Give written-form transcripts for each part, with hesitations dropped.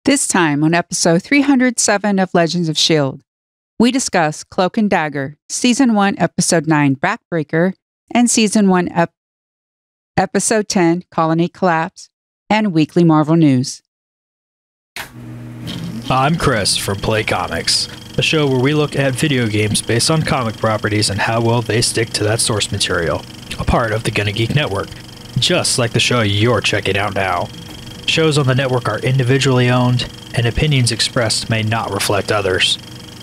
This time on episode 307 of Legends of S.H.I.E.L.D., we discuss Cloak and Dagger, Season 1, Episode 9, Backbreaker, and Season 1, Episode 10, Colony Collapse, and weekly Marvel news. I'm Chris from Play Comics, a show where we look at video games based on comic properties and how well they stick to that source material, a part of the Gonna Geek Network, just like the show you're checking out now. Shows on the network are individually owned, and opinions expressed may not reflect others.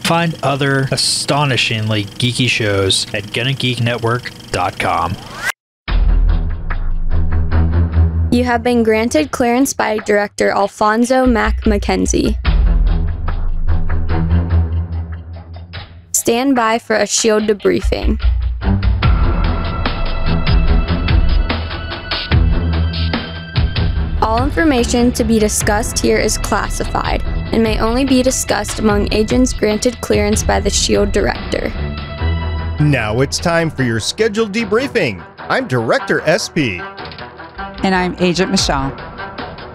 Find other astonishingly geeky shows at GonnaGeekNetwork.com. You have been granted clearance by Director Alfonso Mack Mackenzie. Stand by for a S.H.I.E.L.D. debriefing. All information to be discussed here is classified and may only be discussed among agents granted clearance by the S.H.I.E.L.D. Director. Now it's time for your scheduled debriefing. I'm Director SP. And I'm Agent Michelle.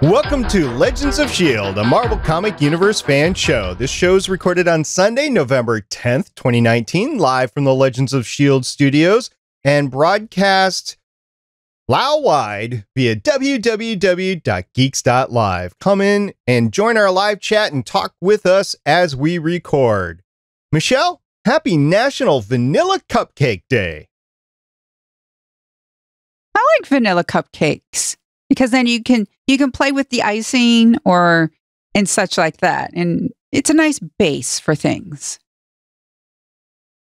Welcome to Legends of S.H.I.E.L.D., a Marvel Comic Universe fan show. This show is recorded on Sunday, November 10th, 2019, live from the Legends of S.H.I.E.L.D. studios and broadcast wide via www.geeks.live. Come in and join our live chat and talk with us as we record. Michelle, happy National Vanilla Cupcake Day. I like vanilla cupcakes because then you can play with the icing and such like that. And it's a nice base for things.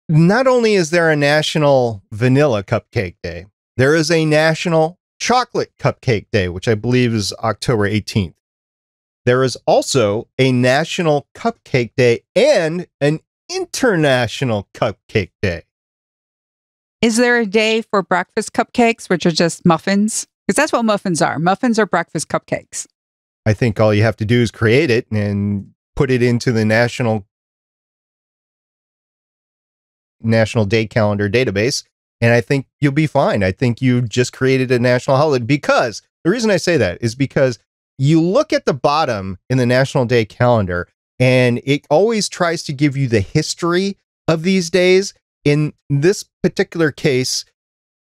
Not only is there a National Vanilla Cupcake Day, there is a National Chocolate Cupcake Day, which I believe is October 18th. There is also a National Cupcake Day and an International Cupcake Day. Is there a day for breakfast cupcakes, which are just muffins? Because that's what muffins are. Muffins are breakfast cupcakes. I think all you have to do is create it and put it into the National Day Calendar database, and I think you'll be fine. I think you just created a national holiday, because the reason I say that is because you look at the bottom in the National Day Calendar, and it always tries to give you the history of these days. In this particular case,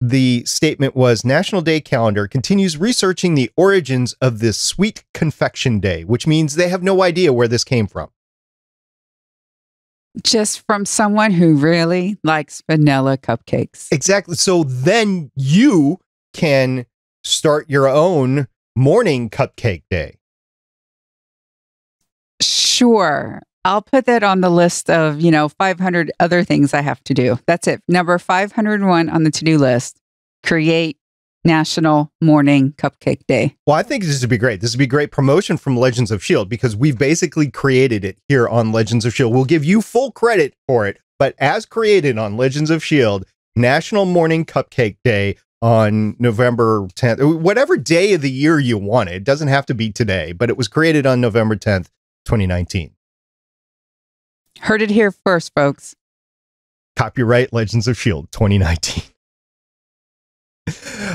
the statement was, National Day Calendar continues researching the origins of this sweet confection day, which means they have no idea where this came from. Just from someone who really likes vanilla cupcakes. Exactly. So then you can start your own morning cupcake day. Sure. I'll put that on the list of, 500 other things I have to do. That's it. Number 501 on the to-do list. Create National Morning Cupcake Day. Well, I think this would be great. This would be great promotion from Legends of S.H.I.E.L.D. because we've basically created it here on Legends of S.H.I.E.L.D. We'll give you full credit for it, but as created on Legends of S.H.I.E.L.D., National Morning Cupcake Day on November 10th, whatever day of the year you want it. It doesn't have to be today, but it was created on November 10th, 2019. Heard it here first, folks. Copyright Legends of S.H.I.E.L.D. 2019.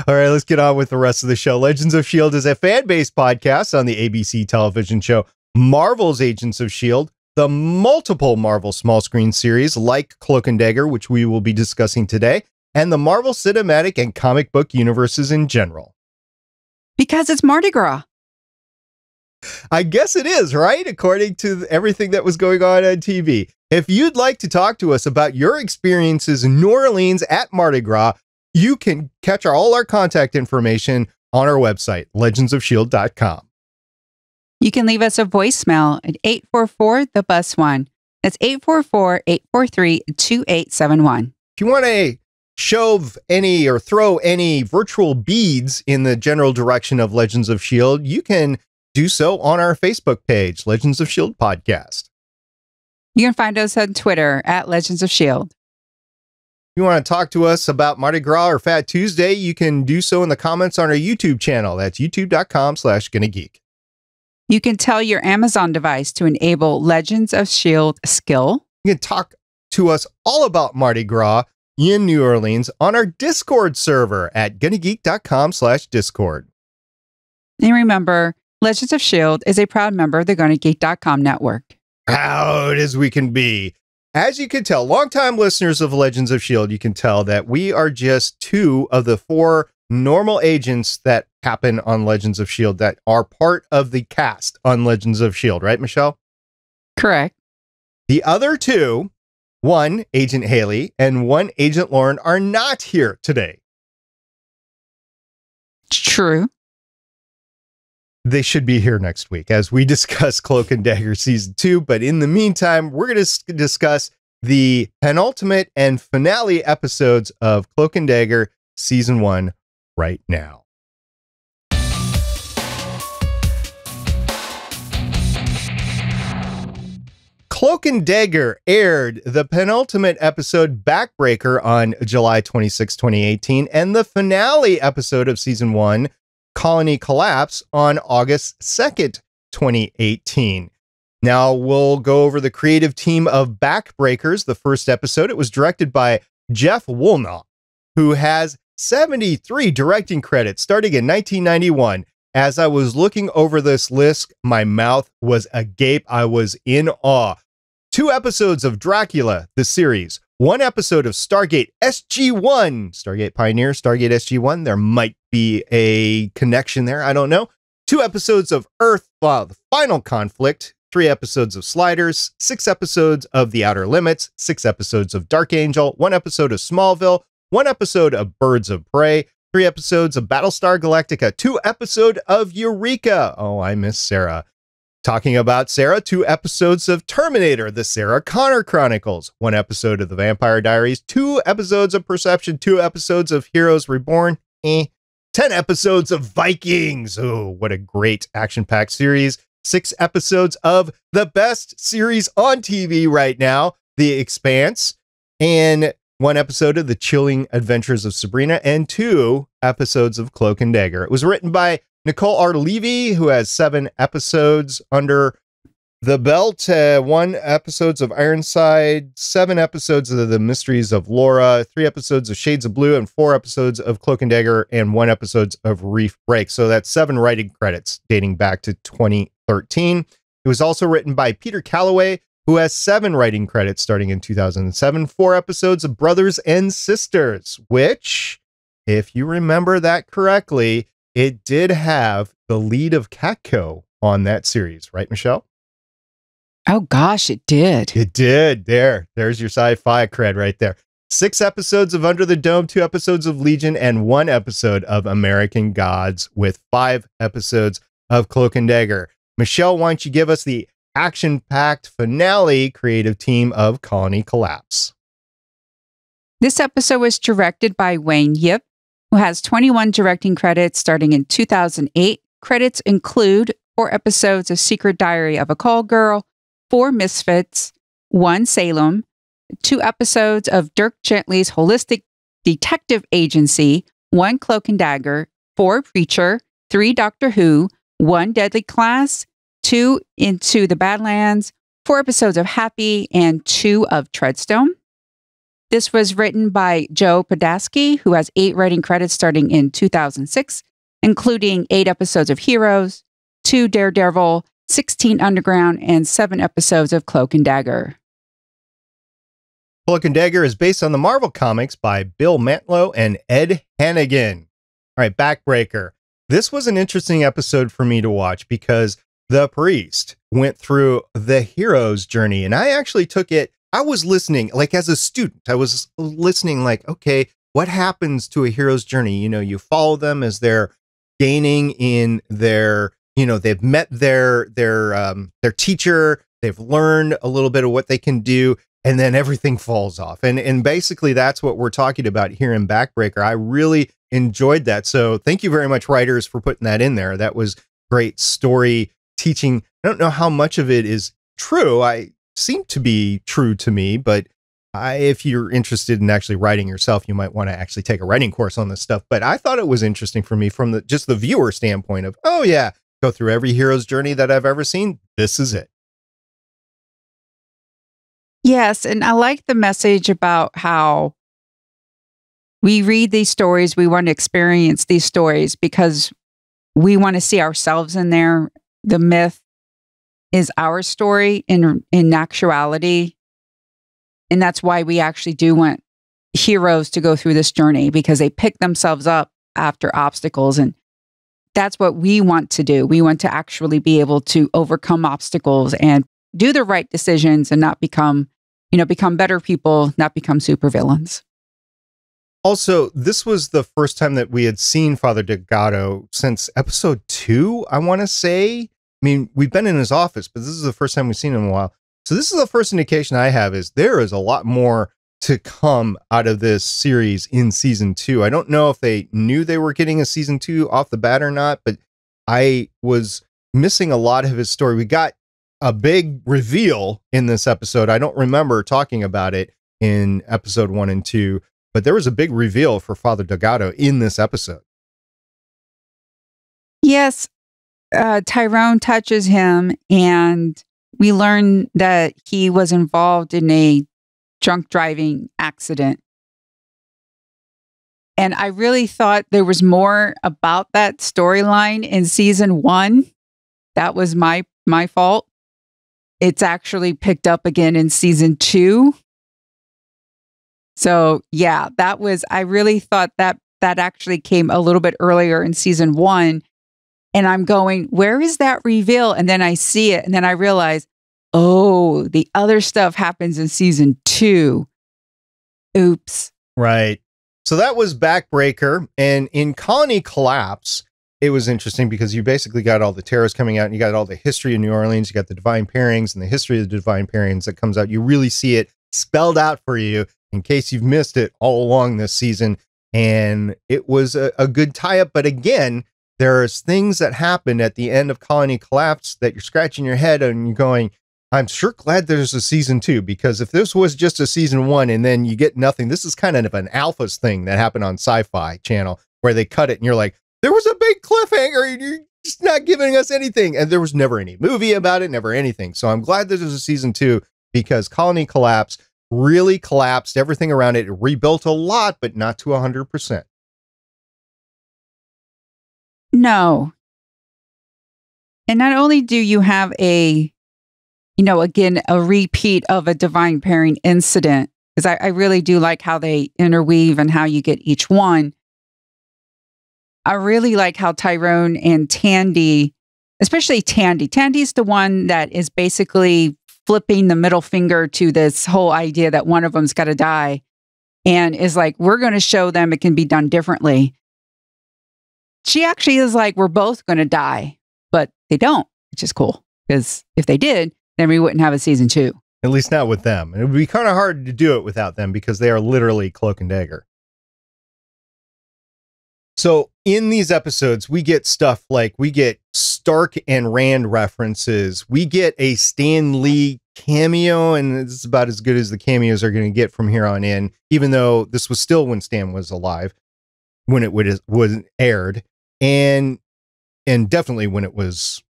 All right, let's get on with the rest of the show. Legends of S.H.I.E.L.D. is a fan-based podcast on the ABC television show Marvel's Agents of S.H.I.E.L.D., the multiple Marvel small screen series like Cloak and Dagger, which we will be discussing today, and the Marvel cinematic and comic book universes in general. Because it's Mardi Gras. I guess it is, right? According to everything that was going on TV. If you'd like to talk to us about your experiences in New Orleans at Mardi Gras, you can catch all our contact information on our website, legendsofshield.com. You can leave us a voicemail at 844-THE-BUS-1. That's 844-843-2871. If you want to shove any or throw any virtual beads in the general direction of Legends of S.H.I.E.L.D., you can do so on our Facebook page, Legends of S.H.I.E.L.D. Podcast. You can find us on Twitter at Legends of S.H.I.E.L.D. If you want to talk to us about Mardi Gras or Fat Tuesday, you can do so in the comments on our YouTube channel. That's youtube.com/GonnaGeek. You can tell your Amazon device to enable Legends of S.H.I.E.L.D. skill. You can talk to us all about Mardi Gras in New Orleans on our Discord server at GonnaGeek.com/Discord. And remember, Legends of S.H.I.E.L.D. is a proud member of the GonnaGeek.com network. Proud as we can be. As you can tell, longtime listeners of Legends of S.H.I.E.L.D., you can tell that we are just 2 of the 4 normal agents that happen on Legends of S.H.I.E.L.D. that are part of the cast on Legends of S.H.I.E.L.D., right, Michelle? Correct. The other 2, one Agent Haley and one Agent Lauren, are not here today. True. They should be here next week as we discuss Cloak and Dagger Season 2. But in the meantime, we're going to discuss the penultimate and finale episodes of Cloak and Dagger Season 1 right now. Cloak and Dagger aired the penultimate episode, Backbreaker, on July 26, 2018, and the finale episode of Season 1, Colony Collapse, on August 2nd, 2018. Now, we'll go over the creative team of Backbreakers, the first episode. It was directed by Jeff Woolnough, who has 73 directing credits starting in 1991. As I was looking over this list, my mouth was agape. I was in awe. 2 episodes of Dracula, the series. 1 episode of Stargate SG-1. Stargate Pioneer, Stargate SG-1. There might be a connection there. I don't know. 2 episodes of Earth, the Final Conflict. 3 episodes of Sliders. 6 episodes of The Outer Limits. 6 episodes of Dark Angel. 1 episode of Smallville. 1 episode of Birds of Prey. 3 episodes of Battlestar Galactica. 2 episodes of Eureka. Oh, I miss Sarah. Talking about Sarah, 2 episodes of Terminator, the Sarah Connor Chronicles, 1 episode of The Vampire Diaries, 2 episodes of Perception, 2 episodes of Heroes Reborn, 10 episodes of Vikings. Oh, what a great action-packed series. 6 episodes of the best series on TV right now, The Expanse, and 1 episode of The Chilling Adventures of Sabrina, and 2 episodes of Cloak and Dagger. It was written by Nicole R. Levy, who has 7 episodes under the belt, 1 episodes of Ironside, 7 episodes of The Mysteries of Laura, 3 episodes of Shades of Blue, and 4 episodes of Cloak and Dagger, and 1 episode of Reef Break. So that's 7 writing credits dating back to 2013. It was also written by Peter Calloway, who has 7 writing credits starting in 2007, 4 episodes of Brothers and Sisters, which, if you remember that correctly, it did have the lead of Catco on that series, right, Michelle? Oh, gosh, it did. It did. There's your sci-fi cred right there. 6 episodes of Under the Dome, 2 episodes of Legion, and 1 episode of American Gods, with 5 episodes of Cloak and Dagger. Michelle, why don't you give us the action-packed finale creative team of Colony Collapse? This episode was directed by Wayne Yip, who has 21 directing credits starting in 2008. Credits include 4 episodes of Secret Diary of a Call Girl, 4 Misfits, 1 Salem, 2 episodes of Dirk Gently's Holistic Detective Agency, 1 Cloak and Dagger, 4 Preacher, 3 Doctor Who, 1 Deadly Class, 2 Into the Badlands, 4 episodes of Happy, and 2 of Treadstone. This was written by Joe Pokaski, who has 8 writing credits starting in 2006, including 8 episodes of Heroes, 2 Daredevil, 16 Underground, and 7 episodes of Cloak and Dagger. Cloak and Dagger is based on the Marvel Comics by Bill Mantlo and Ed Hannigan. All right, Backbreaker. This was an interesting episode for me to watch because the priest went through the hero's journey, and I actually took it. I was listening, like as a student, I was listening like, okay, what happens to a hero's journey? You know, you follow them as they're gaining in their, you know, they've met their teacher, they've learned a little bit of what they can do, and then everything falls off. And basically that's what we're talking about here in Backbreaker. I really enjoyed that. So thank you very much, writers, for putting that in there. That was great story teaching. I don't know how much of it is true. I seem to be true to me, but if you're interested in actually writing yourself, you might want to actually take a writing course on this stuff. But I thought it was interesting for me from just the viewer standpoint of, oh yeah, go through every hero's journey that I've ever seen. This is it. Yes, and I like the message about how we read these stories, we want to experience these stories because we want to see ourselves in there. the myth is our story in actuality. And that's why we actually do want heroes to go through this journey, because they pick themselves up after obstacles. And that's what we want to do. We want to actually be able to overcome obstacles and do the right decisions and not become better people, not become supervillains. Also, this was the first time that we had seen Father Delgado since episode 2, I want to say. I mean, we've been in his office, but this is the first time we've seen him in a while. So this is the first indication I have is there is a lot more to come out of this series in season 2. I don't know if they knew they were getting a season 2 off the bat or not, but I was missing a lot of his story. We got a big reveal in this episode. I don't remember talking about it in episode 1 and 2, but there was a big reveal for Father Delgado in this episode. Yes, Tyrone touches him, and we learn that he was involved in a drunk driving accident. And I really thought there was more about that storyline in season 1. That was my fault. It's actually picked up again in season 2. So yeah, I really thought that actually came a little bit earlier in season 1. And I'm going, where is that reveal? And then I see it. And then I realize, oh, the other stuff happens in season 2. Oops. Right. So that was Backbreaker. And in Colony Collapse, it was interesting because you basically got all the terrorists coming out and you got all the history of New Orleans. You got the divine pairings and the history of the divine pairings that comes out. You really see it spelled out for you in case you've missed it all along this season. And it was a good tie-up. But again, there's things that happened at the end of Colony Collapse that you're scratching your head and you're going, I'm sure glad there's a season 2, because if this was just a season 1 and then you get nothing, this is kind of an Alphas thing that happened on Sci-Fi Channel where they cut it and you're like, there was a big cliffhanger. You're just not giving us anything. And there was never any movie about it, never anything. So I'm glad there's a season 2 because Colony Collapse really collapsed everything around it. It rebuilt a lot, but not to 100%. No. And not only do you have again, a repeat of a divine pairing incident, because I really do like how they interweave and how you get each one. I really like how Tyrone and Tandy, especially Tandy's the one that is basically flipping the middle finger to this whole idea that one of them's got to die, and is like, we're going to show them it can be done differently. She actually is like, we're both going to die, but they don't, which is cool, because if they did, then we wouldn't have a season 2. At least not with them. And it would be kind of hard to do it without them because they are literally Cloak and Dagger. So in these episodes, we get stuff like we get Stark and Rand references. We get a Stan Lee cameo, and it's about as good as the cameos are going to get from here on in, even though this was still when Stan was alive, when it was aired, and definitely when it was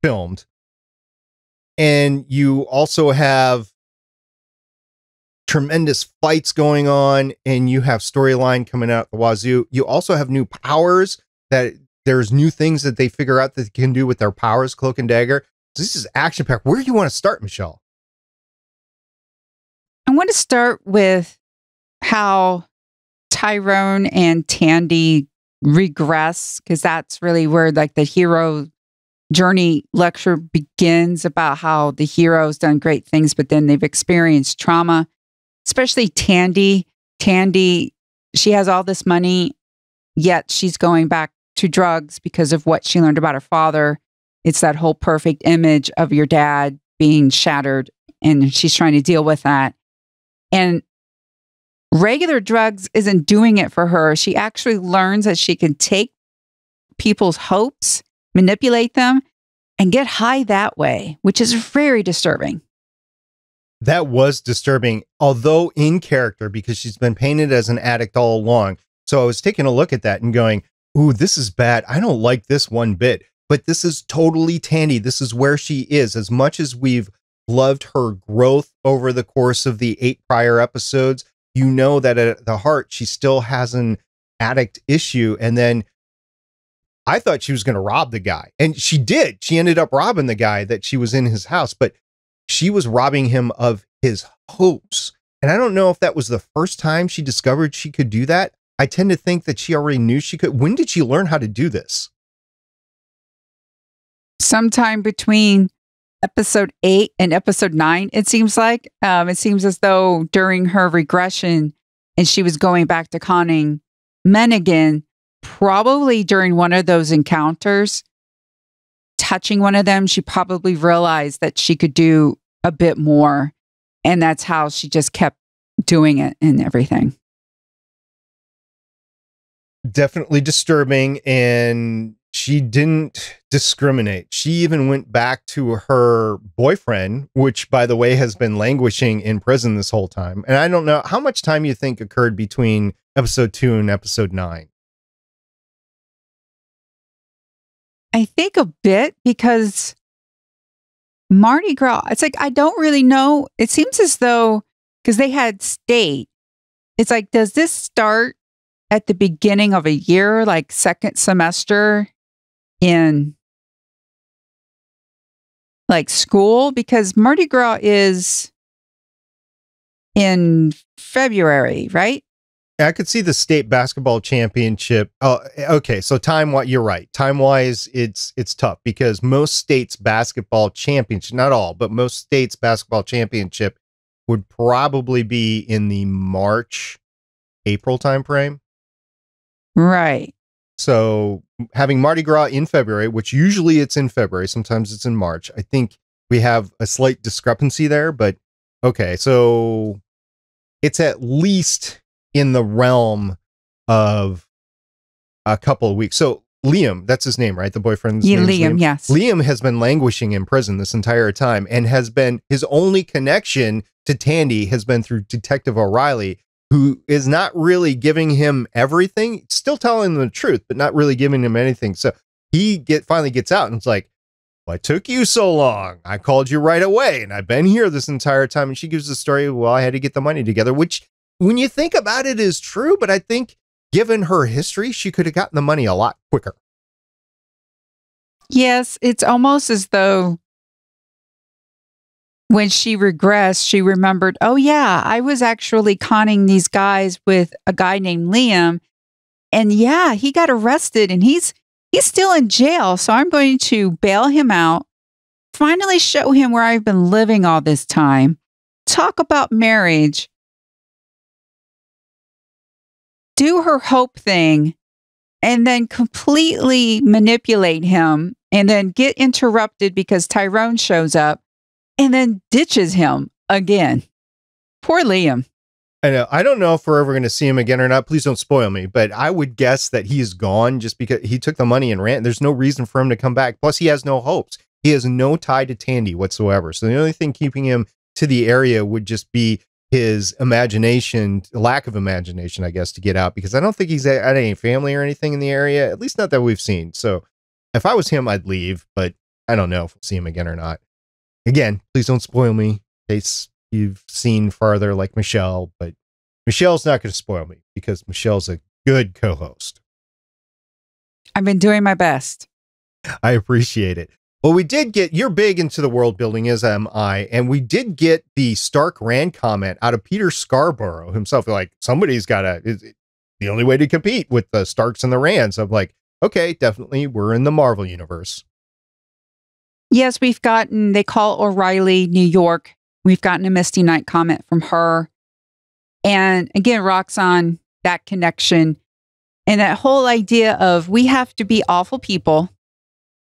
filmed. And you also have tremendous fights going on, and you have storyline coming out the wazoo. You also have new powers, that there's new things that they figure out that they can do with their powers, Cloak and Dagger. So this is action packed. Where do you want to start, Michelle? I want to start with how Tyrone and Tandy regress, because that's really where like the hero journey lecture begins, about how the hero's done great things, but then they've experienced trauma. Especially Tandy, she has all this money, yet she's going back to drugs because of what she learned about her father. It's that whole perfect image of your dad being shattered, and she's trying to deal with that. And regular drugs isn't doing it for her. She actually learns that she can take people's hopes, manipulate them, and get high that way, which is very disturbing. That was disturbing, although in character, because she's been painted as an addict all along. So I was taking a look at that and going, ooh, this is bad. I don't like this one bit, but this is totally Tandy. This is where she is. As much as we've loved her growth over the course of the 8 prior episodes, you know that at the heart, she still has an addict issue. And then I thought she was going to rob the guy. And she did. She ended up robbing the guy that she was in his house, but she was robbing him of his hopes. And I don't know if that was the first time she discovered she could do that. I tend to think that she already knew she could. When did she learn how to do this? Sometime between episode 8 and episode 9, it seems like. It seems as though during her regression and she was going back to conning men again, probably during one of those encounters, touching one of them, she probably realized that she could do a bit more. And that's how she just kept doing it and everything. Definitely disturbing. And she didn't discriminate. She even went back to her boyfriend, which, by the way, has been languishing in prison this whole time. And I don't know how much time you think occurred between episode 2 and episode 9. I think a bit, because Mardi Gras, it's like, I don't really know. It seems as though, because they had state, it's like, does this start at the beginning of a year, like second semester in like school? Because Mardi Gras is in February, right? I could see the state basketball championship. Oh, okay. So you're right. Time-wise, it's tough because most states basketball championship, not all, but most states basketball championship would probably be in the March, April timeframe. Right. So having Mardi Gras in February, which usually it's in February, sometimes it's in March. I think we have a slight discrepancy there, but okay. So it's at least in the realm of a couple of weeks. So Liam, that's his name, right? The boyfriend's name. Liam, yes. Liam has been languishing in prison this entire time and has been, his only connection to Tandy has been through Detective O'Reilly, who is not really giving him everything, still telling him the truth, but not really giving him anything. So he finally gets out and it's like, what took you so long? I called you right away and I've been here this entire time. And she gives the story, well, I had to get the money together, which when you think about it is true, but I think given her history, she could have gotten the money a lot quicker. Yes, it's almost as though when she regressed, she remembered, oh yeah, I was actually conning these guys with a guy named Liam. And yeah, he got arrested and he's still in jail. So I'm going to bail him out, finally show him where I've been living all this time, talk about marriage, do her hope thing, and then completely manipulate him and then get interrupted because Tyrone shows up and then ditches him again. Poor Liam. I know. I don't know if we're ever going to see him again or not. Please don't spoil me, but I would guess that he is gone just because he took the money and ran. There's no reason for him to come back. Plus, he has no hopes. He has no tie to Tandy whatsoever. So the only thing keeping him to the area would just be his imagination, lack of imagination, I guess, to get out, because I don't think he's at any family or anything in the area, at least not that we've seen. So if I was him, I'd leave, but I don't know if we'll see him again or not. Again, please don't spoil me in case you've seen farther like Michelle, but Michelle's not going to spoil me because Michelle's a good co-host. I've been doing my best. I appreciate it. Well, we did get, you're big into the world building, as am I, and we did get the Stark Rand comment out of Peter Scarborough himself. Like, somebody's got to, the only way to compete with the Starks and the Rands. I'm like, okay, definitely, we're in the Marvel universe. Yes, we've gotten, they call O'Reilly New York. We've gotten a Misty Knight comment from her. And again, rocks on that connection and that whole idea of we have to be awful people.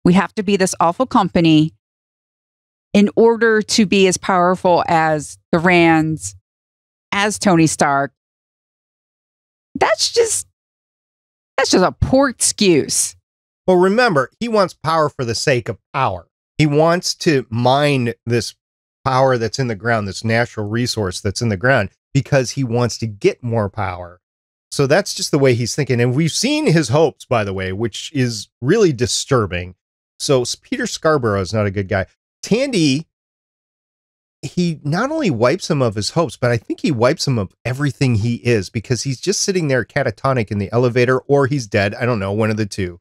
We have to be this awful company in order to be as powerful as the Rands, as Tony Stark. That's just a poor excuse. Well, remember, he wants power for the sake of power. He wants to mine this power that's in the ground, this natural resource that's in the ground, because he wants to get more power. So that's just the way he's thinking. And we've seen his hopes, by the way, which is really disturbing. So Peter Scarborough is not a good guy. Tandy, he not only wipes him of his hopes, but I think he wipes him of everything he is, because he's just sitting there catatonic in the elevator, or he's dead. I don't know, one of the two.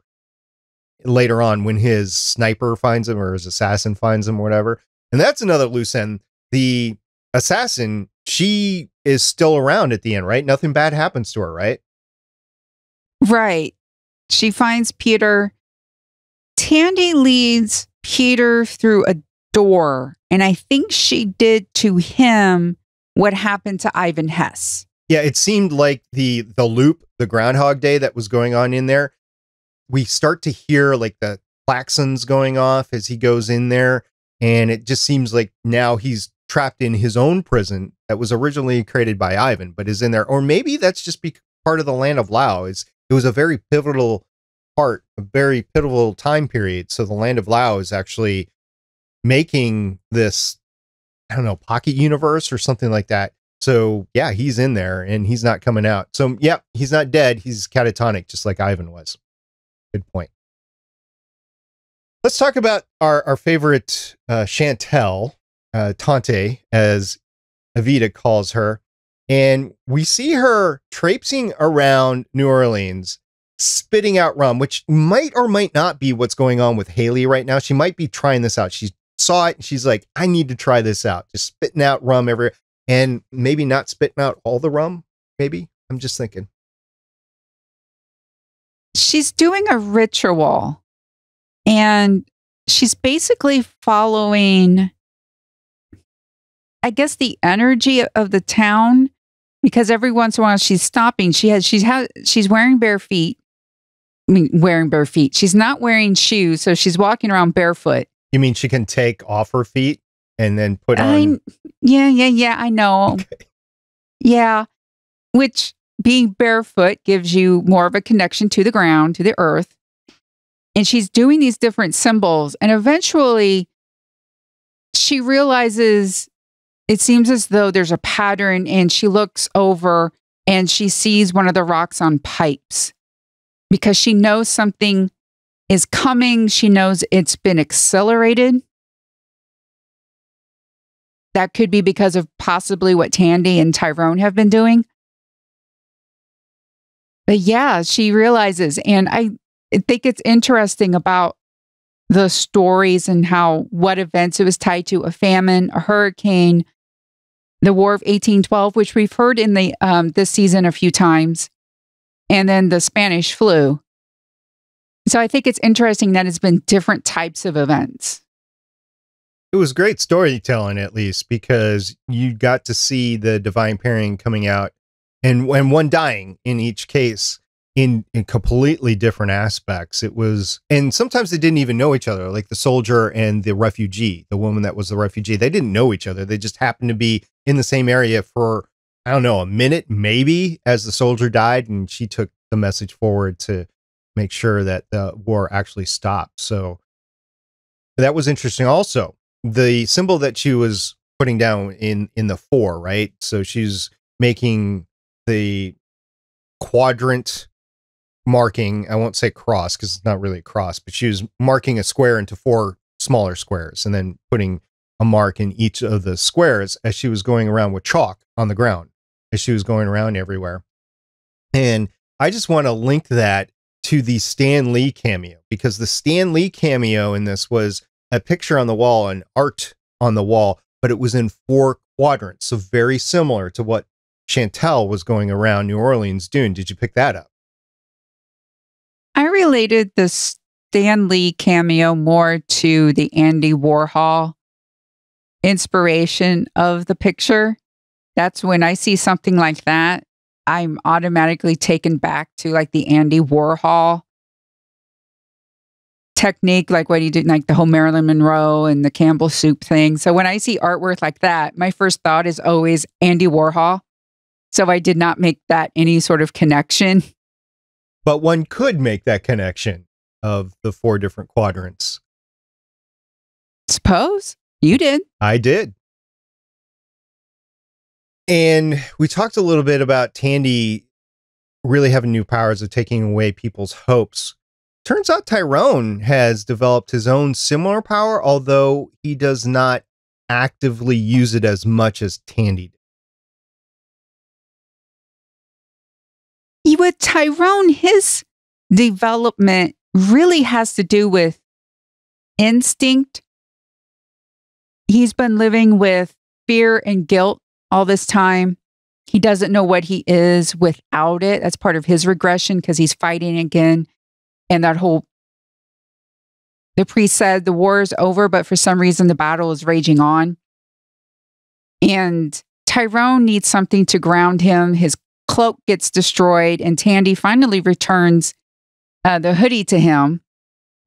later on when his sniper finds him or his assassin finds him or whatever. And that's another loose end. The assassin, she is still around at the end, right? Nothing bad happens to her, right? Right. She finds Peter. Tandy leads Peter through a door, and I think she did to him what happened to Ivan Hess. Yeah, it seemed like the loop, the Groundhog Day that was going on in there. We start to hear like the klaxons going off as he goes in there, and it just seems like now he's trapped in his own prison that was originally created by Ivan, but is in there. Or maybe that's just part of the land of Lao. It was a very pivotal part, a very pivotal time period. So the land of Lao is actually making this, I don't know, pocket universe or something like that. So yeah, he's in there and he's not coming out. So yeah, he's not dead. He's catatonic, just like Ivan was. Good point. Let's talk about our favorite Chantel, Tante, as Evita calls her. And we see her traipsing around New Orleans, spitting out rum, which might or might not be what's going on with Haley right now. She might be trying this out. She saw it and she's like, I need to try this out. Just spitting out rum everywhere. And maybe not spitting out all the rum, maybe. I'm just thinking. She's doing a ritual, and she's basically following, I guess, the energy of the town, because every once in a while she's stopping. She's wearing bare feet. I mean, wearing bare feet. She's not wearing shoes, so she's walking around barefoot. You mean she can take off her feet and then put on? Yeah, I know. Okay. Yeah, which being barefoot gives you more of a connection to the ground, to the earth. And she's doing these different symbols. And eventually she realizes it seems as though there's a pattern, and she looks over and she sees one of the rocks on pipes because she knows something is coming. She knows it's been accelerated. That could be because of possibly what Tandy and Tyrone have been doing. But yeah, she realizes, and I think it's interesting about the stories and what events it was tied to: a famine, a hurricane, the War of 1812, which we've heard in this season a few times, and then the Spanish flu. So I think it's interesting that it's been different types of events. It was great storytelling, at least, because you got to see the divine pairing coming out and one dying in each case in completely different aspects. It was, and sometimes they didn't even know each other, like the soldier and the refugee, the woman that was the refugee. They didn't know each other. They just happened to be in the same area for, I don't know, a minute, maybe, as the soldier died, and she took the message forward to make sure that the war actually stopped. So that was interesting. Also, the symbol that she was putting down in the 4, right? So she's making the quadrant marking. I won't say cross because it's not really a cross, but she was marking a square into 4 smaller squares and then putting a mark in each of the squares as she was going around with chalk on the ground, as she was going around everywhere. And I just want to link that to the Stan Lee cameo, because the Stan Lee cameo in this was a picture on the wall, an art on the wall, but it was in 4 quadrants. So very similar to what Chantel was going around New Orleans doing. Did you pick that up? I related the Stan Lee cameo more to the Andy Warhol inspiration of the picture. That's when I see something like that, I'm automatically taken back to like the Andy Warhol technique, like what he did, like the whole Marilyn Monroe and the Campbell soup thing. So when I see artwork like that, my first thought is always Andy Warhol. So I did not make that any sort of connection. But one could make that connection of the 4 different quadrants. Suppose you did. I did. And we talked a little bit about Tandy really having new powers of taking away people's hopes. Turns out Tyrone has developed his own similar power, although he does not actively use it as much as Tandy did. With Tyrone, his development really has to do with instinct. He's been living with fear and guilt all this time. He doesn't know what he is without it. That's part of his regression because he's fighting again. And that whole, the priest said the war is over, but for some reason the battle is raging on. And Tyrone needs something to ground him. His cloak gets destroyed, and Tandy finally returns the hoodie to him.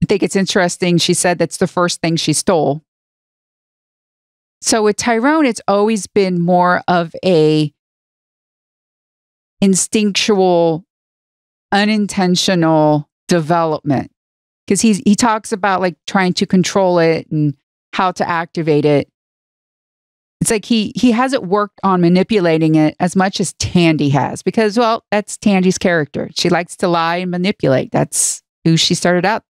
I think it's interesting. She said that's the first thing she stole. So with Tyrone, it's always been more of a instinctual, unintentional development, because he talks about like trying to control it and how to activate it. It's like he hasn't worked on manipulating it as much as Tandy has, because, well, that's Tandy's character. She likes to lie and manipulate. That's who she started out.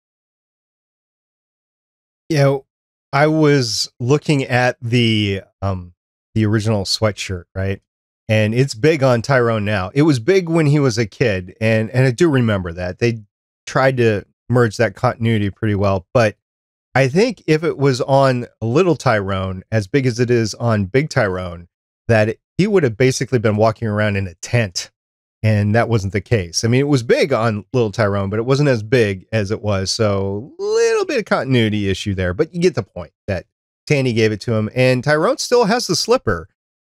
You know, I was looking at the original sweatshirt, right? And it's big on Tyrone now. It was big when he was a kid, and I do remember that. They tried to merge that continuity pretty well, but I think if it was on little Tyrone, as big as it is on big Tyrone, that he would have basically been walking around in a tent, and that wasn't the case. I mean, it was big on little Tyrone, but it wasn't as big as it was, so a little bit of continuity issue there, but you get the point that Tandy gave it to him, and Tyrone still has the slipper.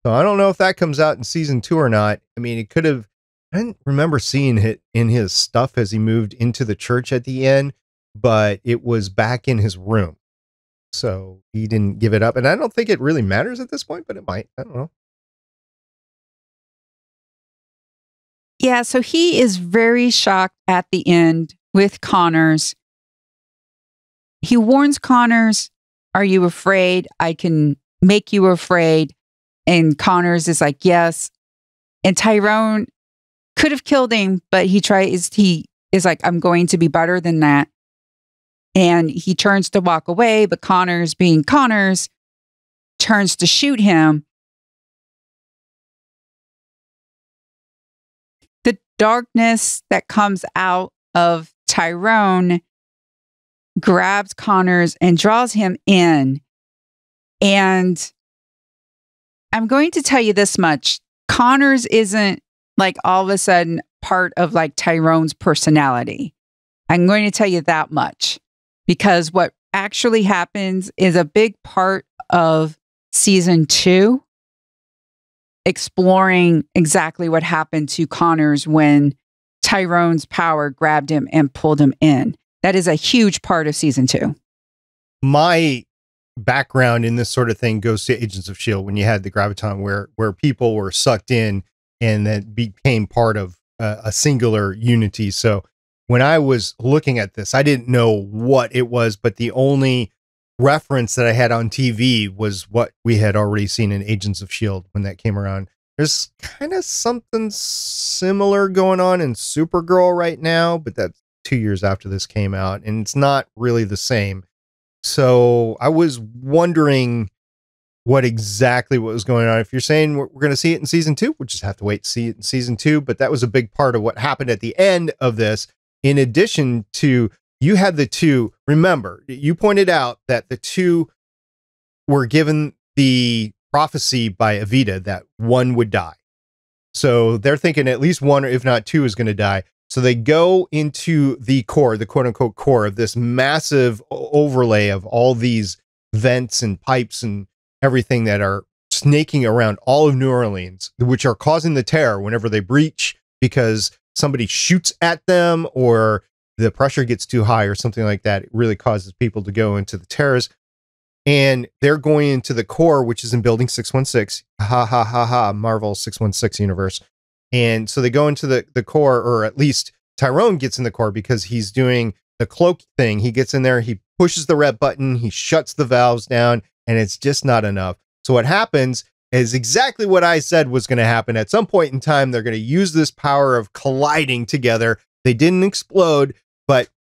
So I don't know if that comes out in season 2 or not. I mean, it could have, I didn't remember seeing it in his stuff as he moved into the church at the end, but it was back in his room. So he didn't give it up. And I don't think it really matters at this point, but it might. I don't know. Yeah, so he is very shocked at the end with Connors. He warns Connors, "Are you afraid? I can make you afraid." And Connors is like, "Yes." And Tyrone could have killed him, but he is like, "I'm going to be better than that." And he turns to walk away, but Connors, being Connors, turns to shoot him. The darkness that comes out of Tyrone grabs Connors and draws him in. And I'm going to tell you this much. Connors isn't like all of a sudden part of like Tyrone's personality. I'm going to tell you that much, because what actually happens is a big part of season 2, exploring exactly what happened to Connors when Tyrone's power grabbed him and pulled him in. That is a huge part of season 2. My background in this sort of thing goes to Agents of S.H.I.E.L.D. when you had the graviton where people were sucked in and then became part of a singular unity. So when I was looking at this, I didn't know what it was, but the only reference that I had on TV was what we had already seen in Agents of S.H.I.E.L.D. when that came around. There's kind of something similar going on in Supergirl right now, but that's 2 years after this came out, and it's not really the same. So I was wondering what was going on. If you're saying we're going to see it in season 2, we'll just have to wait to see it in season 2. But that was a big part of what happened at the end of this. In addition to, you had the 2, remember, you pointed out that the 2 were given the prophecy by Evita that one would die. So they're thinking at least one, or if not 2, is going to die. So they go into the core, the quote unquote core of this massive overlay of all these vents and pipes and everything that are snaking around all of New Orleans, which are causing the terror whenever they breach because somebody shoots at them or the pressure gets too high or something like that. It really causes people to go into the terrors. And they're going into the core, which is in building 616. Ha ha ha ha, Marvel 616 universe. And so they go into the core, or at least Tyrone gets in the core because he's doing the cloak thing. He gets in there, he pushes the red button, he shuts the valves down, and it's just not enough. So what happens is exactly what I said was going to happen. At some point in time, they're going to use this power of colliding together. They didn't explode, but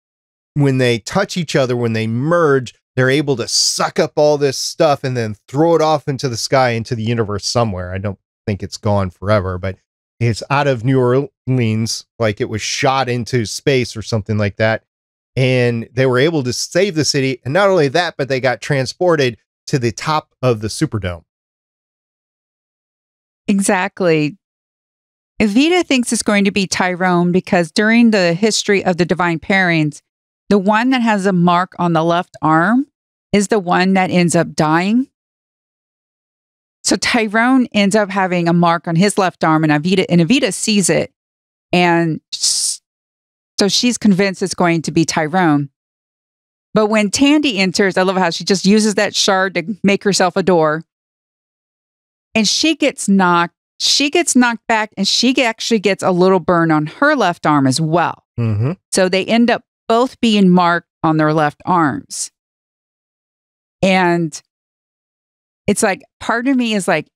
when they touch each other, when they merge, they're able to suck up all this stuff and then throw it off into the sky, into the universe somewhere. I don't think it's gone forever, but it's out of New Orleans, like it was shot into space or something like that. and they were able to save the city. And not only that, but they got transported to the top of the Superdome. Exactly. Evita thinks it's going to be Tyrone because during the history of the Divine Pairings, the one that has a mark on the left arm is the one that ends up dying. So Tyrone ends up having a mark on his left arm, and Evita sees it. And so she's convinced it's going to be Tyrone. But when Tandy enters, I love how she just uses that shard to make herself a door. And she gets knocked back, and she actually gets a little burn on her left arm as well. Mm-hmm. So they end up both being marked on their left arms. And it's like, part of me is like,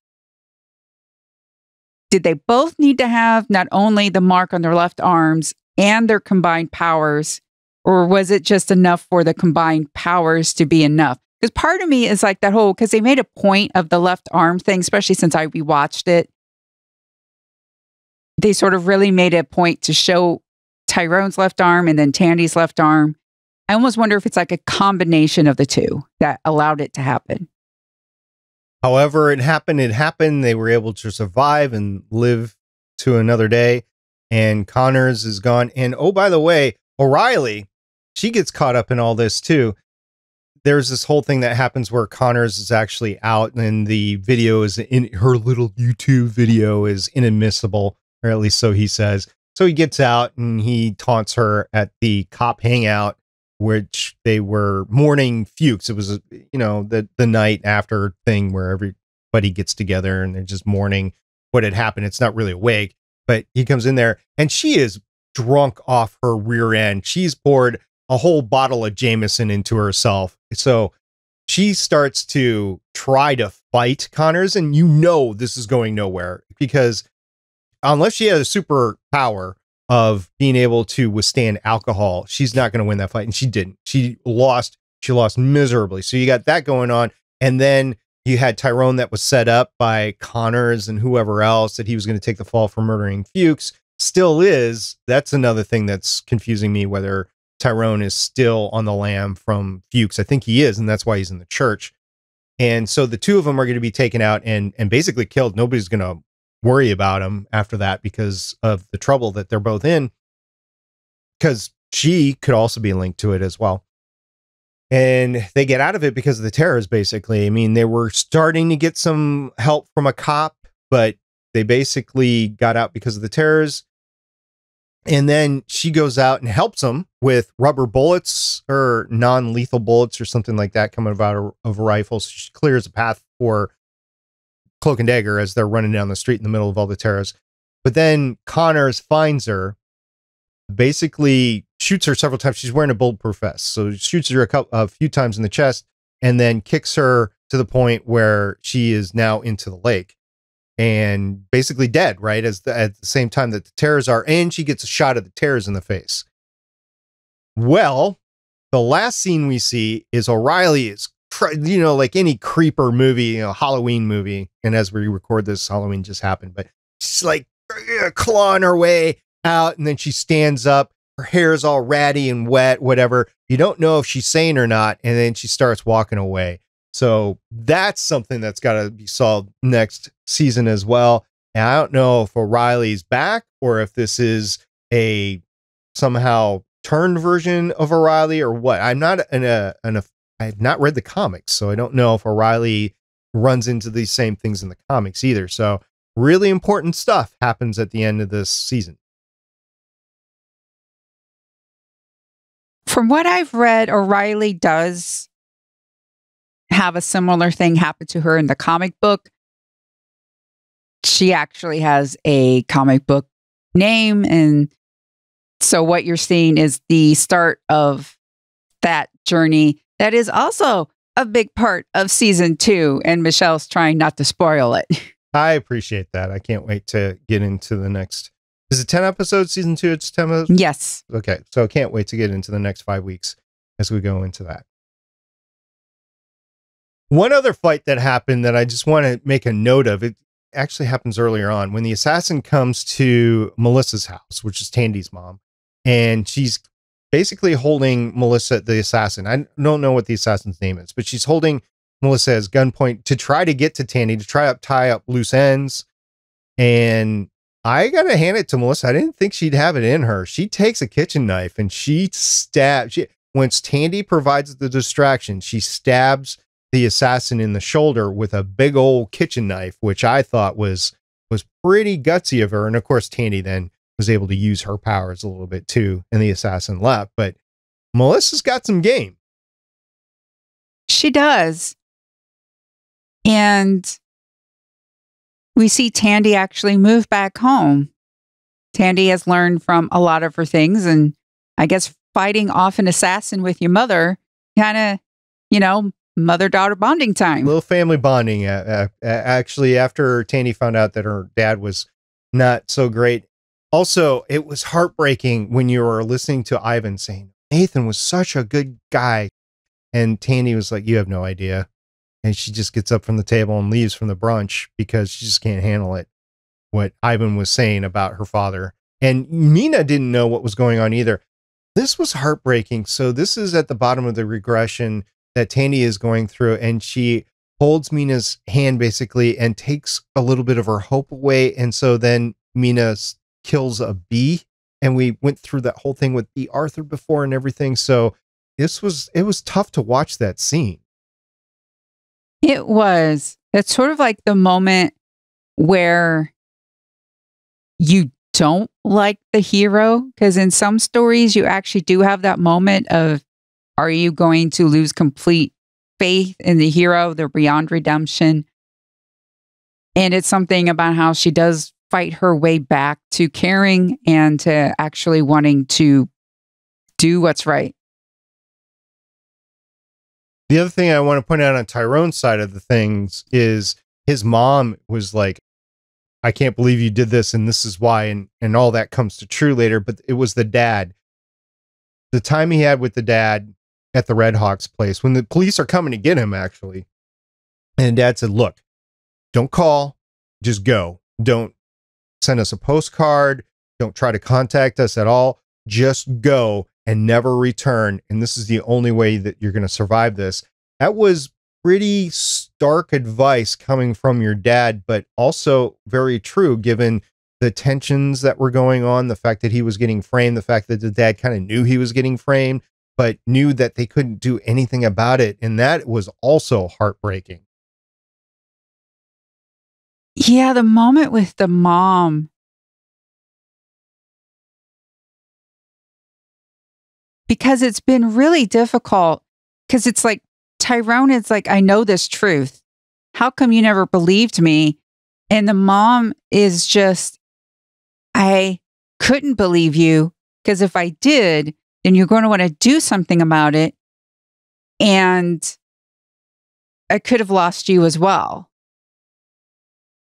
did they both need to have not only the mark on their left arms and their combined powers, or was it just enough for the combined powers to be enough? Because part of me is like that whole, because they made a point of the left arm thing, especially since I rewatched it. They sort of really made a point to show Tyrone's left arm and then Tandy's left arm. I almost wonder if it's like a combination of the two that allowed it to happen. However, it happened. They were able to survive and live to another day. And Connors is gone. And oh, by the way, O'Reilly, she gets caught up in all this too. There's this whole thing that happens where Connors is actually out and the video is in her little YouTube video is inadmissible, or at least so he says. So he gets out and he taunts her at the cop hangout, which they were mourning Fuchs. It was, the night after thing where everybody gets together and they're just mourning what had happened. It's not really a wake, but he comes in there and she is drunk off her rear end. She's poured a whole bottle of Jameson into herself. So she starts to try to fight Connors, and this is going nowhere because unless she has a superpower of being able to withstand alcohol, she's not going to win that fight. And she didn't. She lost miserably. So you got that going on. And then you had Tyrone that was set up by Connors and whoever else that he was going to take the fall for murdering Fuchs. Still is. That's another thing that's confusing me, whether Tyrone is still on the lam from Fuchs. I think he is, and that's why he's in the church. And so the two of them are going to be taken out and basically killed. Nobody's going to worry about him after that because of the trouble that they're both in, because she could also be linked to it as well. And they get out of it because of the terrors, basically. I mean, they were starting to get some help from a cop, but they basically got out because of the terrors. And then she goes out and helps them with rubber bullets or non-lethal bullets or something like that coming out of a rifle. So she clears a path for Cloak and Dagger as they're running down the street in the middle of all the terrors. But then Connors finds her, basically shoots her several times. She's wearing a bulletproof vest. So shoots her a few times in the chest and then kicks her to the point where she is now into the lake and basically dead, right? At the same time that the terrors are, and she gets a shot of the terrors in the face. Well, the last scene we see is O'Reilly is, like any creeper movie, Halloween movie. And as we record this, Halloween just happened, but she's like clawing her way out. And then she stands up, her hair is all ratty and wet, whatever. You don't know if she's sane or not. And then she starts walking away. So that's something that's got to be solved next season as well. And I don't know if O'Reilly's back or if this is a somehow turned version of O'Reilly or what. I'm not I've not read the comics, so I don't know if O'Reilly runs into these same things in the comics either. So really important stuff happens at the end of this season. From what I've read, O'Reilly does have a similar thing happen to her in the comic book. She actually has a comic book name, and so what you're seeing is the start of that journey. That is also a big part of season 2, and Michelle's trying not to spoil it. I appreciate that. I can't wait to get into the next. Is it 10 episodes, season 2? It's 10 episodes? Yes. Okay. So I can't wait to get into the next 5 weeks as we go into that. One other fight that happened that I just want to make a note of, it actually happens earlier on when the assassin comes to Melissa's house, which is Tandy's mom, and she's basically holding Melissa, the assassin. I don't know what the assassin's name is, but she's holding Melissa as gunpoint to try to get to Tandy, to try to tie up loose ends. And I got to hand it to Melissa. I didn't think she'd have it in her. She takes a kitchen knife and she stabs. Once Tandy provides the distraction, she stabs the assassin in the shoulder with a big old kitchen knife, which I thought was pretty gutsy of her. And of course, Tandy then was able to use her powers a little bit too, and the assassin left. But Melissa's got some game. She does. And we see Tandy actually move back home. Tandy has learned from a lot of her things, and I guess fighting off an assassin with your mother, kind of, mother-daughter bonding time. A little family bonding. Actually, after Tandy found out that her dad was not so great. Also, it was heartbreaking when you were listening to Ivan saying, Nathan was such a good guy. And Tandy was like, you have no idea. And she just gets up from the table and leaves from the brunch because she just can't handle it. What Ivan was saying about her father. And Mina didn't know what was going on either. This was heartbreaking. So this is at the bottom of the regression that Tandy is going through. And she holds Mina's hand basically and takes a little bit of her hope away. And so then Mina kills a bee. And we went through that whole thing with B. Arthur before and everything. So it was tough to watch that scene. It was. It's sort of like the moment where you don't like the hero, because in some stories you actually do have that moment of, are you going to lose complete faith in the hero? They're beyond redemption. And it's something about how she does fight her way back to caring and to actually wanting to do what's right. The other thing I want to point out on Tyrone's side of the things is his mom was like, I can't believe you did this and this is why, and all that comes to true later, but it was the dad. The time he had with the dad at the Red Hawks place, when the police are coming to get him, actually, and dad said, look, don't call, just go. Don't send us a postcard. Don't try to contact us at all. Just go and never return. And this is the only way that you're going to survive this. That was pretty stark advice coming from your dad, but also very true given the tensions that were going on, the fact that he was getting framed, the fact that the dad kind of knew he was getting framed, but knew that they couldn't do anything about it. And that was also heartbreaking. Yeah, the moment with the mom. Because it's been really difficult, because it's like, Tyrone is like, I know this truth. How come you never believed me? And the mom is just, I couldn't believe you, because if I did, then you're going to want to do something about it. And I could have lost you as well.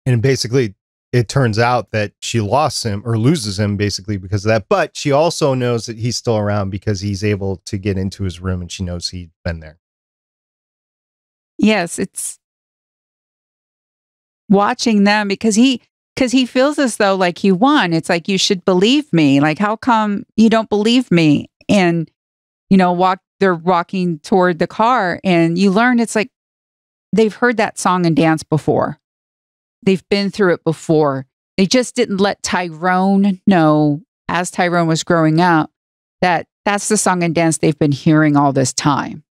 And basically, it turns out that she lost him or loses him basically because of that. But she also knows that he's still around because he's able to get into his room and she knows he's been there. Yes, it's watching them because he feels as though like you won. It's like, you should believe me. Like, how come you don't believe me? And, they're walking toward the car and you learn it's like they've heard that song and dance before. They've been through it before. They just didn't let Tyrone know, as Tyrone was growing up, that that's the song and dance they've been hearing all this time.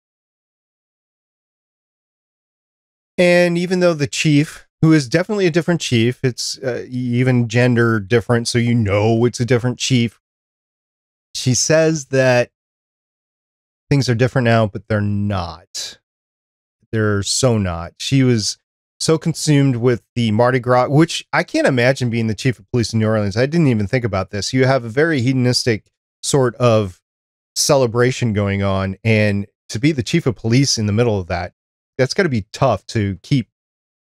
And even though the chief, who is definitely a different chief, it's even gender different, so it's a different chief. She says that things are different now, but they're not. They're so not. She was so consumed with the Mardi Gras, which I can't imagine being the chief of police in New Orleans. I didn't even think about this. You have a very hedonistic sort of celebration going on, and to be the chief of police in the middle of that, that's got to be tough to keep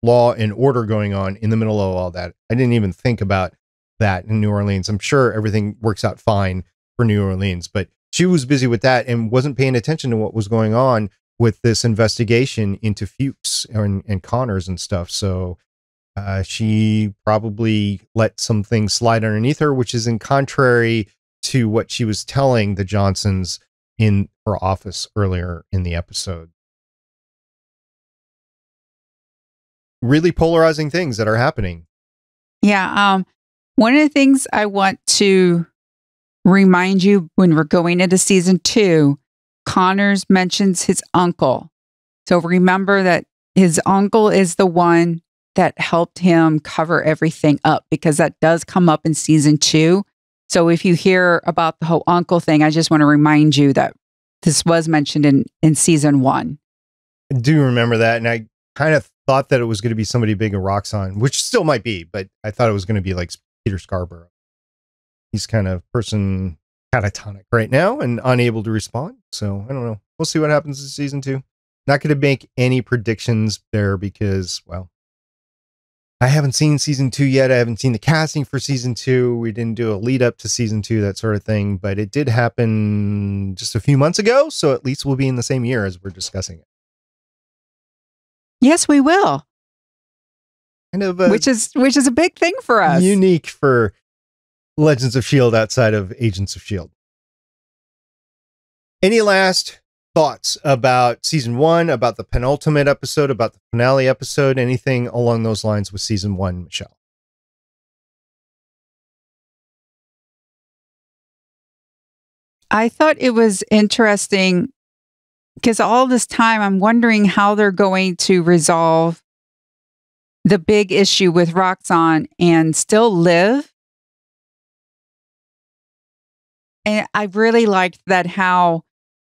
law and order going on in the middle of all that. I didn't even think about that in New Orleans. I'm sure everything works out fine for New Orleans, but she was busy with that and wasn't paying attention to what was going on with this investigation into Fuchs and Connors and stuff. So she probably let some things slide underneath her, which is in contrary to what she was telling the Johnsons in her office earlier in the episode. Really polarizing things that are happening. Yeah. One of the things I want to remind you when we're going into season 2, Connors mentions his uncle. So remember that his uncle is the one that helped him cover everything up, because that does come up in season 2. So if you hear about the whole uncle thing, I just want to remind you that this was mentioned in season 1. I do remember that. And I kind of thought that it was going to be somebody big in Roxxon, which still might be, but I thought it was going to be like Peter Scarborough. He's kind of person catatonic right now and unable to respond. So I don't know. We'll see what happens in season 2. Not going to make any predictions there because, well, I haven't seen season 2 yet. I haven't seen the casting for season 2. We didn't do a lead up to season 2, that sort of thing, but it did happen just a few months ago. So at least we'll be in the same year as we're discussing it. Yes, we will. Kind of which is a big thing for us. Unique for Legends of S.H.I.E.L.D. outside of Agents of S.H.I.E.L.D. Any last thoughts about season 1, about the penultimate episode, about the finale episode, anything along those lines with season 1, Michelle? I thought it was interesting because all this time I'm wondering how they're going to resolve the big issue with Roxxon and still live. And I really liked that how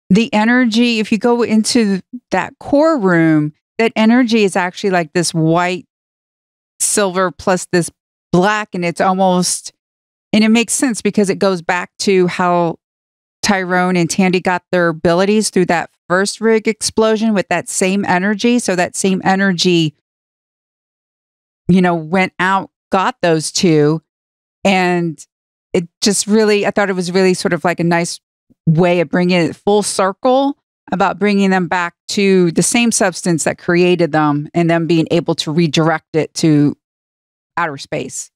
the energy, if you go into that core room, that energy is actually like this white silver plus this black, and it's almost, and it makes sense because it goes back to how Tyrone and Tandy got their abilities through that first rig explosion with that same energy. So that same energy, went out, got those two, and it just really, I thought it was really sort of like a nice way of bringing it full circle, about bringing them back to the same substance that created them and them being able to redirect it to outer space.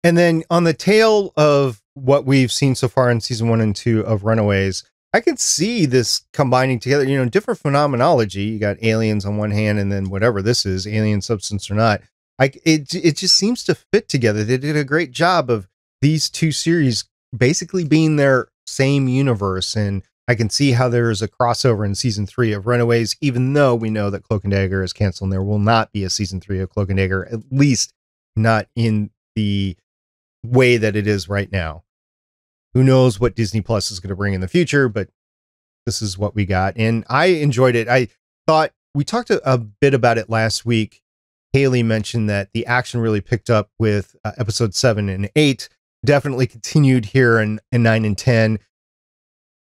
And then on the tail of what we've seen so far in season 1 and 2 of Runaways, I can see this combining together, different phenomenology. You got aliens on one hand, and then whatever this is, alien substance or not. It just seems to fit together. They did a great job of these two series basically being their same universe. And I can see how there's a crossover in season 3 of Runaways, even though we know that Cloak and Dagger is canceled and there will not be a season 3 of Cloak and Dagger, at least not in the way that it is right now. Who knows what Disney Plus is going to bring in the future, but this is what we got. And I enjoyed it. I thought we talked a bit about it last week. Haley mentioned that the action really picked up with episode 7 and 8, definitely continued here in 9 and 10.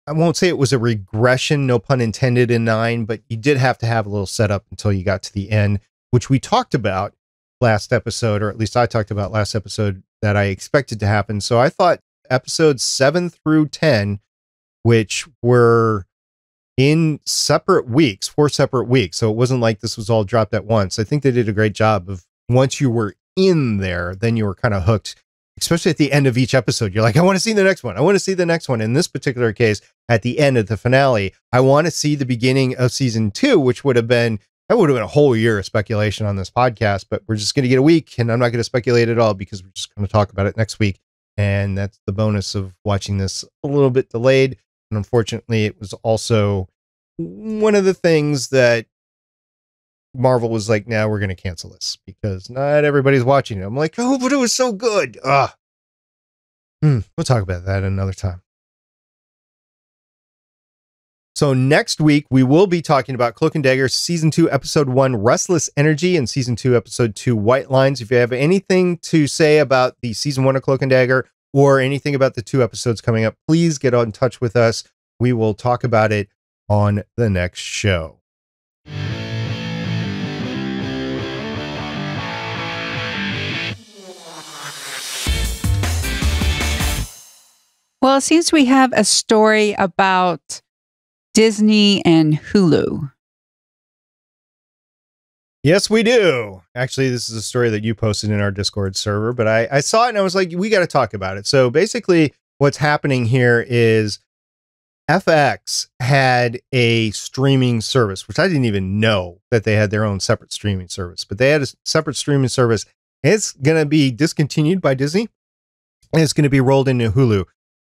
I won't say it was a regression, no pun intended, in 9, but you did have to have a little setup until you got to the end, which we talked about last episode, or at least I talked about last episode, that I expected to happen. So I thought episodes 7 through 10, which were in separate weeks, 4 separate weeks. So it wasn't like this was all dropped at once. I think they did a great job of, once you were in there, then you were kind of hooked, especially at the end of each episode. You're like, I want to see the next one. I want to see the next one. In this particular case, at the end of the finale, I want to see the beginning of season 2, which would have been a whole year of speculation on this podcast, but we're just going to get a week, and I'm not going to speculate at all because we're just going to talk about it next week. And that's the bonus of watching this a little bit delayed. And unfortunately, it was also one of the things that Marvel was like, now we're going to cancel this because not everybody's watching it. I'm like, oh, but it was so good. We'll talk about that another time. So next week, we will be talking about Cloak and Dagger Season 2, Episode 1, Restless Energy, and Season 2, Episode 2, White Lines. If you have anything to say about the Season 1 of Cloak and Dagger or anything about the 2 episodes coming up, please get in touch with us. We will talk about it on the next show. Well, it seems we have a story about Disney and Hulu. Yes, we do. Actually, this is a story that you posted in our Discord server, but I saw it and I was like, we got to talk about it. So basically, what's happening here is FX had a streaming service, which I didn't even know that they had their own separate streaming service, but they had a separate streaming service. It's going to be discontinued by Disney, and it's going to be rolled into Hulu.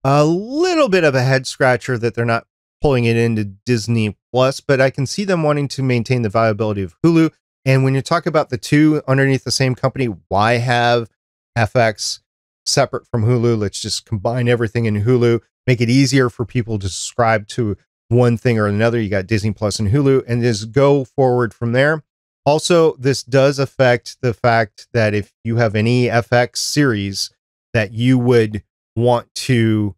A little bit of a head scratcher that they're not pulling it into Disney Plus, but I can see them wanting to maintain the viability of Hulu. And when you talk about the two underneath the same company, why have FX separate from Hulu? Let's just combine everything in Hulu, make it easier for people to subscribe to one thing or another. You got Disney Plus and Hulu, and just go forward from there. Also, this does affect the fact that if you have any FX series that you would want to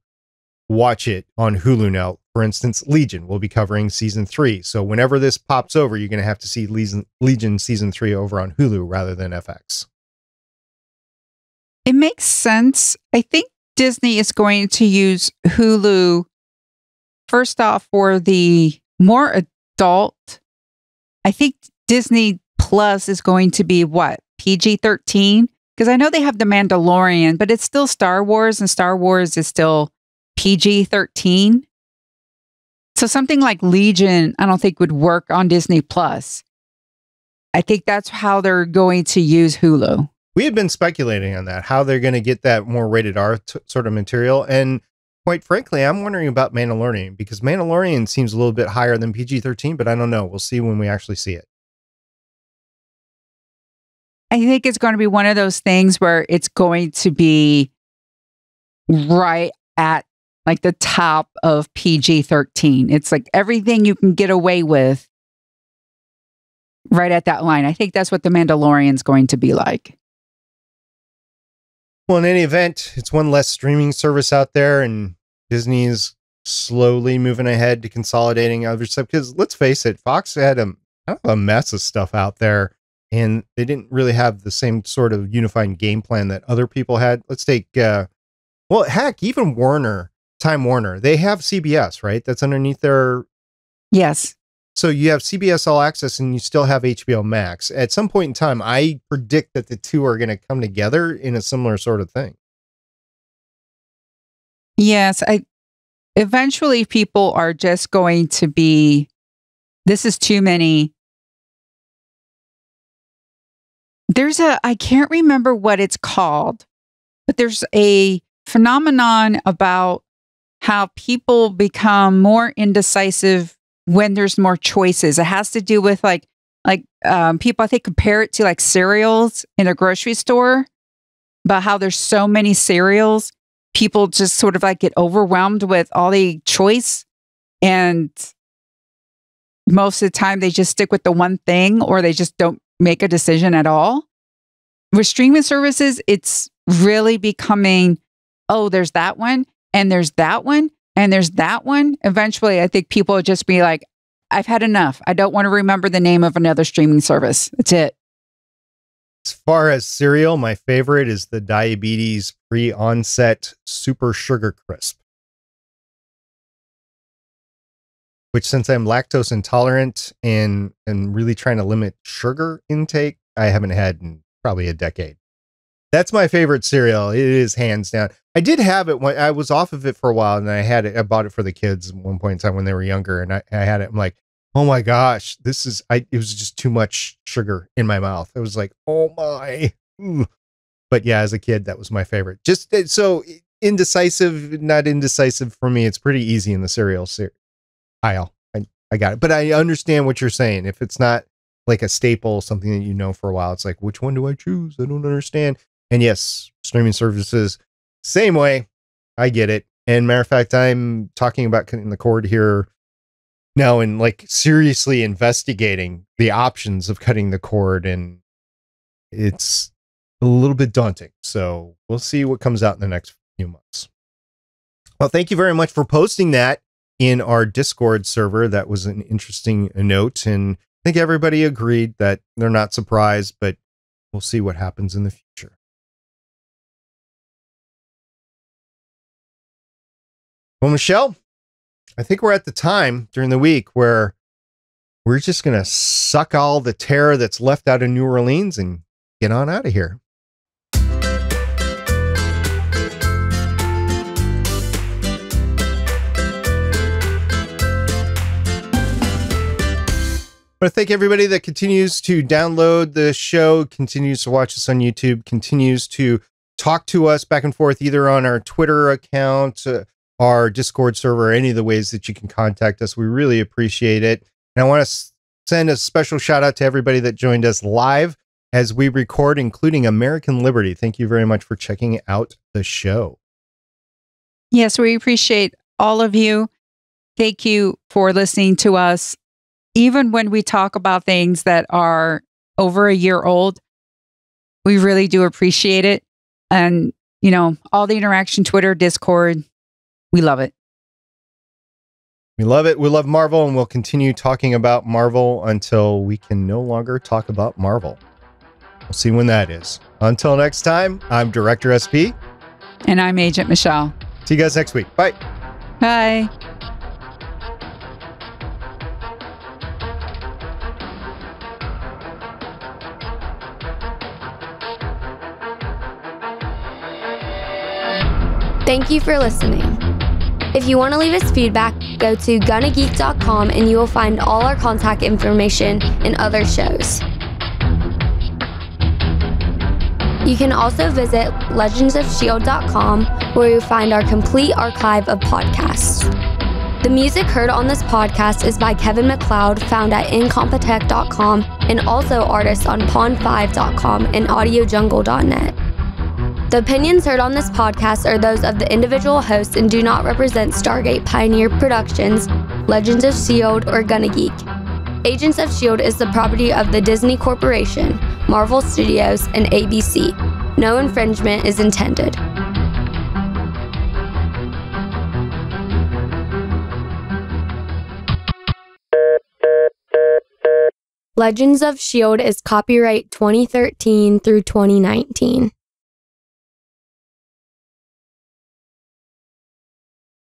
watch it on Hulu now, for instance, Legion will be covering season 3. So whenever this pops over, you're going to have to see Legion season 3 over on Hulu rather than FX. It makes sense. I think Disney is going to use Hulu first off for the more adult. I think Disney Plus is going to be what? PG-13? Because I know they have The Mandalorian, but it's still Star Wars, and Star Wars is still PG-13. So something like Legion, I don't think would work on Disney Plus. I think that's how they're going to use Hulu. We had been speculating on that, how they're going to get that more rated R sort of material. And quite frankly, I'm wondering about Mandalorian, because Mandalorian seems a little bit higher than PG-13, but I don't know. We'll see when we actually see it. I think it's going to be one of those things where it's going to be right at like the top of PG-13. It's like everything you can get away with right at that line. I think that's what The Mandalorian's going to be like. Well, in any event, it's one less streaming service out there, and Disney is slowly moving ahead to consolidating other stuff. Because let's face it, Fox had a mess of stuff out there, and they didn't really have the same sort of unified game plan that other people had. Let's take, well, heck, even Time Warner, they have CBS, right? That's underneath their... Yes. So you have CBS All Access and you still have HBO Max. At some point in time, I predict that the two are going to come together in a similar sort of thing. Yes. Eventually people are just going to be, this is too many. I can't remember what it's called, but there's a phenomenon about how people become more indecisive when there's more choices. It has to do with like people, I think, compare it to like cereals in a grocery store, about how there's so many cereals. People just sort of like get overwhelmed with all the choice, and most of the time they just stick with the one thing, or they just don't make a decision at all. With streaming services, it's really becoming, oh, there's that one, and there's that one, and there's that one. Eventually, I think people will just be like, I've had enough. I don't want to remember the name of another streaming service. That's it. As far as cereal, my favorite is the diabetes pre-onset super sugar crisp. Which, since I'm lactose intolerant and really trying to limit sugar intake, I haven't had in probably a decade. That's my favorite cereal. It is hands down. I did have it when I was off of it for a while, and I had it. I bought it for the kids at one point in time when they were younger, and I had it. I'm like, oh my gosh, it was just too much sugar in my mouth. It was like, oh my. But yeah, as a kid, that was my favorite. Just so indecisive, not indecisive for me. It's pretty easy in the cereal aisle. I got it. But I understand what you're saying. If it's not like a staple, something that you know for a while, it's like, which one do I choose? I don't understand. And yes, streaming services, same way. I get it. And matter of fact, I'm talking about cutting the cord here now and like seriously investigating the options of cutting the cord. And it's a little bit daunting. So we'll see what comes out in the next few months. Well, thank you very much for posting that in our Discord server. That was an interesting note. And I think everybody agreed that they're not surprised, but we'll see what happens in the future. Well, Michelle, I think we're at the time during the week where we're just going to suck all the terror that's left out of New Orleans and get on out of here. I thank everybody that continues to download the show, continues to watch us on YouTube, continues to talk to us back and forth, either on our Twitter account, our Discord server, any of the ways that you can contact us. We really appreciate it. And I want to send a special shout out to everybody that joined us live as we record, including American Liberty. Thank you very much for checking out the show. Yes, we appreciate all of you. Thank you for listening to us. Even when we talk about things that are over a year old, we really do appreciate it. And, you know, all the interaction, Twitter, Discord, we love it. We love it. We love Marvel, and we'll continue talking about Marvel until we can no longer talk about Marvel. We'll see when that is. Until next time, I'm Director SP. And I'm Agent Michelle. See you guys next week. Bye. Bye. Thank you for listening. If you want to leave us feedback, go to gonnageek.com and you will find all our contact information and other shows. You can also visit legendsofshield.com where you'll find our complete archive of podcasts. The music heard on this podcast is by Kevin MacLeod, found at incompetech.com, and also artists on pond5.com and audiojungle.net. The opinions heard on this podcast are those of the individual hosts and do not represent Stargate Pioneer Productions, Legends of S.H.I.E.L.D, or Gonna Geek. Agents of S.H.I.E.L.D is the property of the Disney Corporation, Marvel Studios, and ABC. No infringement is intended. Legends of S.H.I.E.L.D is copyright 2013 through 2019.